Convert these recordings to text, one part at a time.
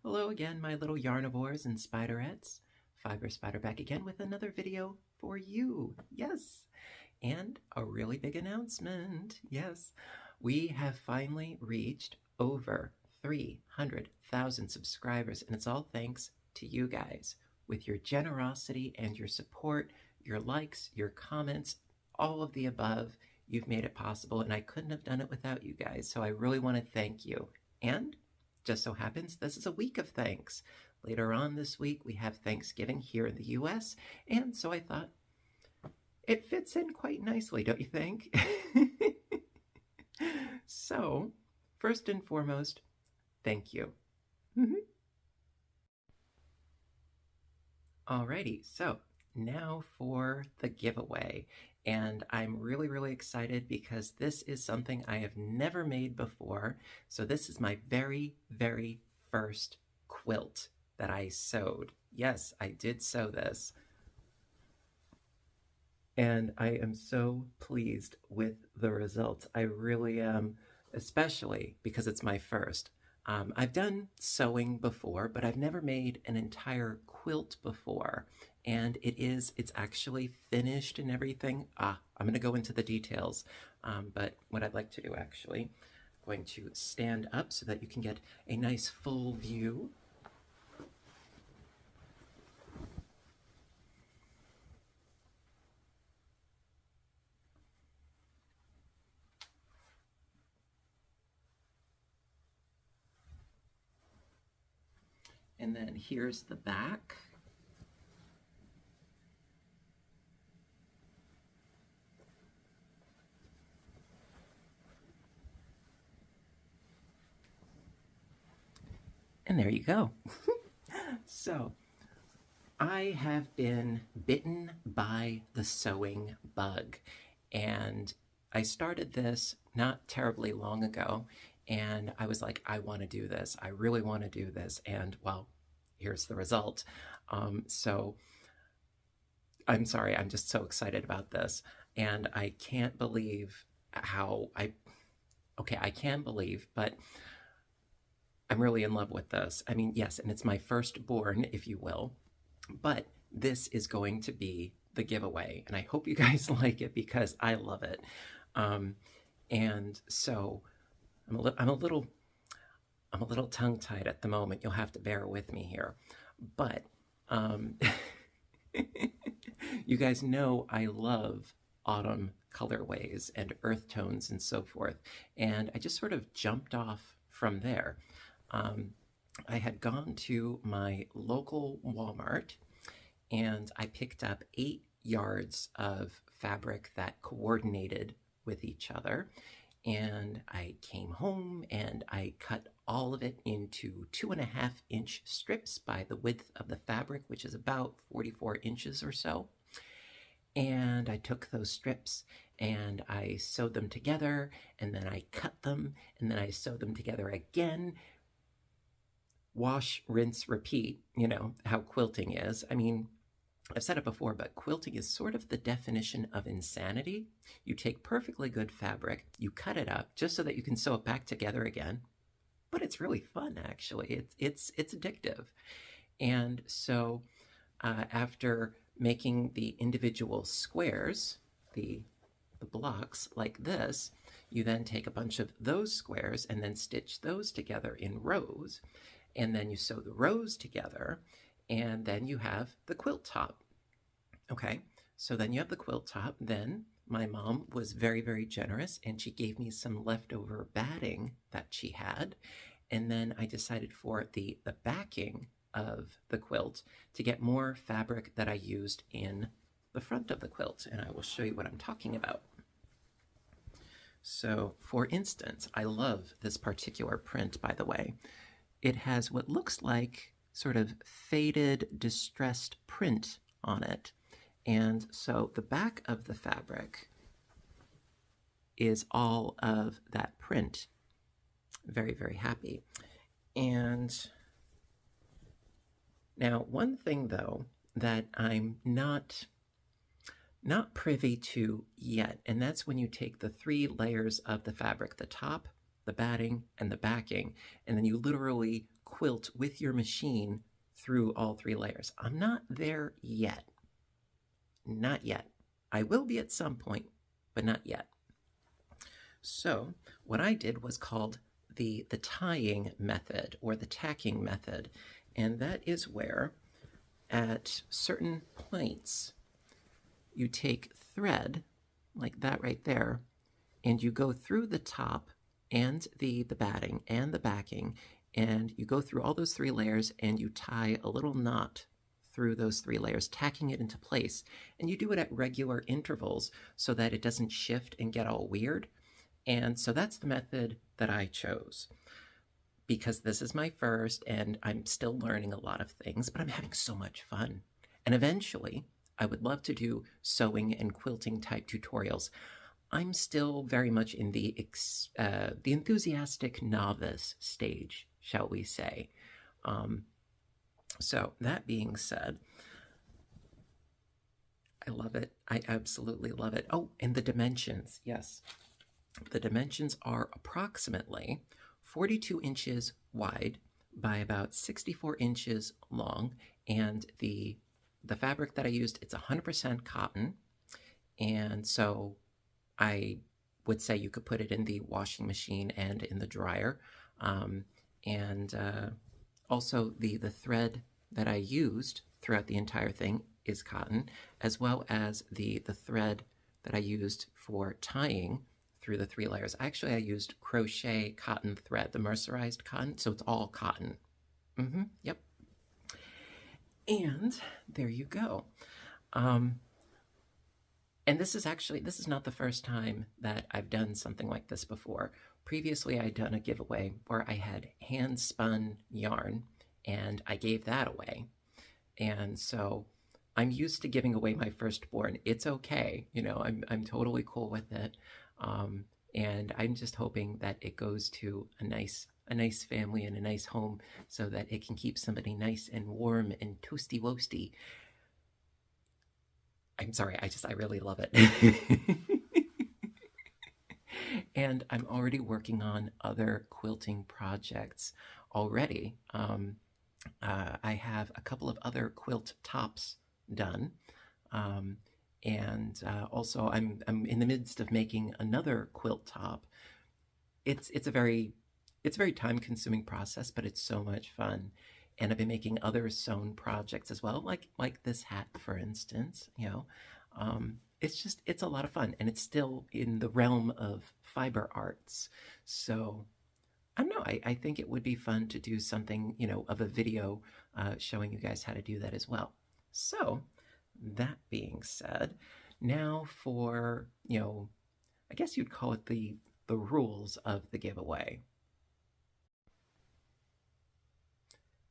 Hello again, my little yarnivores and spiderettes. Fiber Spider back again with another video for you. Yes, and a really big announcement. Yes, we have finally reached over 300,000 subscribers, and it's all thanks to you guys. With your generosity and your support, your likes, your comments, all of the above, you've made it possible, and I couldn't have done it without you guys, so I really want to thank you. And just so happens this is a week of thanks. Later on this week, we have Thanksgiving here in the US, and so I thought it fits in quite nicely, don't you think? So, first and foremost, thank you. Alrighty, so now for the giveaway. And I'm really excited because this is something I have never made before. So this is my very first quilt that I sewed. Yes, I did sew this. And I am so pleased with the results. I really am, especially because it's my first. I've done sewing before, but I've never made an entire quilt before. And it's actually finished and everything. I'm going to go into the details, but what I'd like to do actually, I'm going to stand up so that you can get a nice full view. And then here's the back. And there you go. So, I have been bitten by the sewing bug, and I started this not terribly long ago, and I was like, I want to do this. I really want to do this, and well, here's the result. So, I'm sorry, I'm just so excited about this, and I can't believe I can believe, but I'm really in love with this. I mean, yes, and it's my firstborn, if you will, but this is going to be the giveaway, and I hope you guys like it because I love it. And so I'm a little tongue-tied at the moment. You'll have to bear with me here, but you guys know I love autumn colorways and earth tones and so forth, and I just sort of jumped off from there. I had gone to my local Walmart and I picked up 8 yards of fabric that coordinated with each other, and I came home and I cut all of it into 2.5-inch strips by the width of the fabric, which is about 44 inches or so. And I took those strips and I sewed them together, and then I cut them, and then I sewed them together again. Wash, rinse, repeat, you know how quilting is. I mean, I've said it before, but quilting is sort of the definition of insanity. You take perfectly good fabric, you cut it up just so that you can sew it back together again, but it's really fun, actually. It's addictive. And so after making the individual squares, the blocks like this, you then take a bunch of those squares and then stitch those together in rows. And then you sew the rows together, and then you have the quilt top. Okay, so then you have the quilt top. Then my mom was very generous, and she gave me some leftover batting that she had. And then I decided for the backing of the quilt to get more fabric that I used in the front of the quilt, and I will show you what I'm talking about. So, for instance, I love this particular print, by the way. It has what looks like sort of faded, distressed print on it. And so the back of the fabric is all of that print. Very happy. And now one thing, though, that I'm not privy to yet, and that's when you take the 3 layers of the fabric, the top, the batting, and the backing, and then you literally quilt with your machine through all 3 layers. I'm not there yet. Not yet. I will be at some point, but not yet. So what I did was called the tying method or the tacking method, and that is where at certain points you take thread like that right there, and you go through the top and the batting and the backing, and you go through all those 3 layers and you tie a little knot through those 3 layers, tacking it into place. And you do it at regular intervals so that it doesn't shift and get all weird. And so that's the method that I chose because this is my first and I'm still learning a lot of things, but I'm having so much fun. And eventually, I would love to do sewing and quilting type tutorials. I'm still very much in the enthusiastic novice stage, shall we say. So that being said, I love it. I absolutely love it. Oh, and the dimensions, yes. The dimensions are approximately 42 inches wide by about 64 inches long, and the fabric that I used, it's 100% cotton, and so I would say you could put it in the washing machine and in the dryer, and also the thread that I used throughout the entire thing is cotton, as well as the thread that I used for tying through the 3 layers. Actually, I used crochet cotton thread, the mercerized cotton, so it's all cotton. Yep. And there you go. And this is not the first time that I've done something like this before. Previously, I'd done a giveaway where I had hand-spun yarn, and I gave that away. And so I'm used to giving away my firstborn. It's okay, you know, I'm totally cool with it. And I'm just hoping that it goes to a nice family and a nice home so that it can keep somebody nice and warm and toasty woasty. I'm sorry, I really love it. And I'm already working on other quilting projects already. I have a couple of other quilt tops done. And also I'm in the midst of making another quilt top. It's a very time-consuming process, but it's so much fun. And I've been making other sewn projects as well, like this hat, for instance. You know, it's a lot of fun, and it's still in the realm of fiber arts. So I don't know. I think it would be fun to do something, you know, of a video showing you guys how to do that as well. So that being said, now for, you know, I guess you'd call it the rules of the giveaway.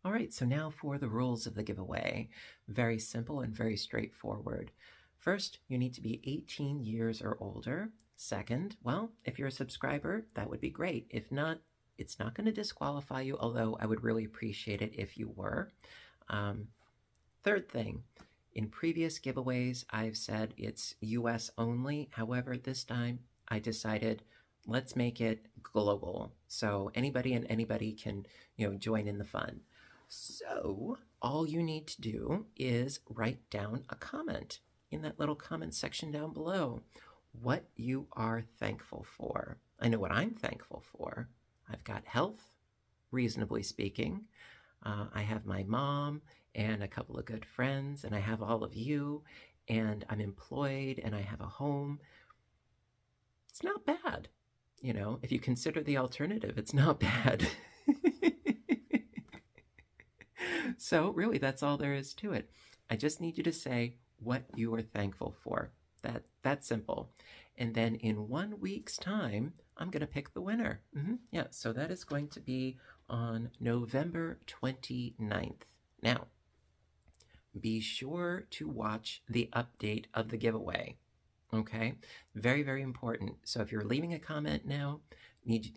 All right, so now for the rules of the giveaway. Very simple and very straightforward. First, you need to be 18 years or older. Second, well, if you're a subscriber, that would be great. If not, it's not going to disqualify you, although I would really appreciate it if you were. Third thing, in previous giveaways, I've said it's US only. However, this time I decided let's make it global. So anybody and anybody can, you know, join in the fun. So all you need to do is write down a comment in that little comment section down below what you are thankful for. I know what I'm thankful for. I've got health, reasonably speaking. I have my mom and a couple of good friends, and I have all of you, and I'm employed, and I have a home. It's not bad. You know, if you consider the alternative, it's not bad. So really, that's all there is to it. I just need you to say what you are thankful for. That's simple. And then in 1 week's time, I'm going to pick the winner. Yeah, so that is going to be on November 29th. Now, be sure to watch the update of the giveaway. Okay? Very, very important. So if you're leaving a comment now,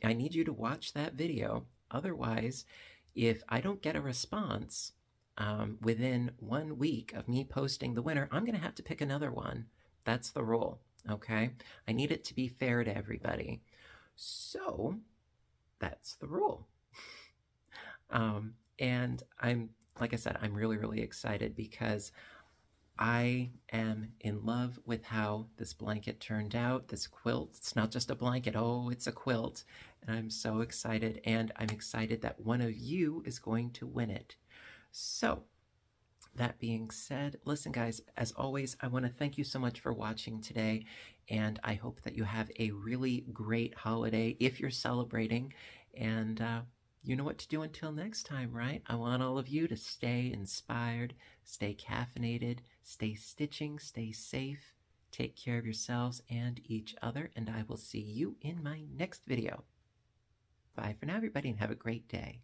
I need you to watch that video. Otherwise, if I don't get a response within 1 week of me posting the winner, I'm going to have to pick another one. That's the rule, okay? I need it to be fair to everybody. So, that's the rule. And like I said, I'm really, really excited because I am in love with how this blanket turned out, this quilt. It's not just a blanket, oh, it's a quilt. And I'm so excited, and I'm excited that one of you is going to win it. So, that being said, listen, guys, as always, I want to thank you so much for watching today, and I hope that you have a really great holiday if you're celebrating. And you know what to do until next time, right? I want all of you to stay inspired, stay caffeinated, stay stitching, stay safe, take care of yourselves and each other, and I will see you in my next video. Bye for now, everybody, and have a great day.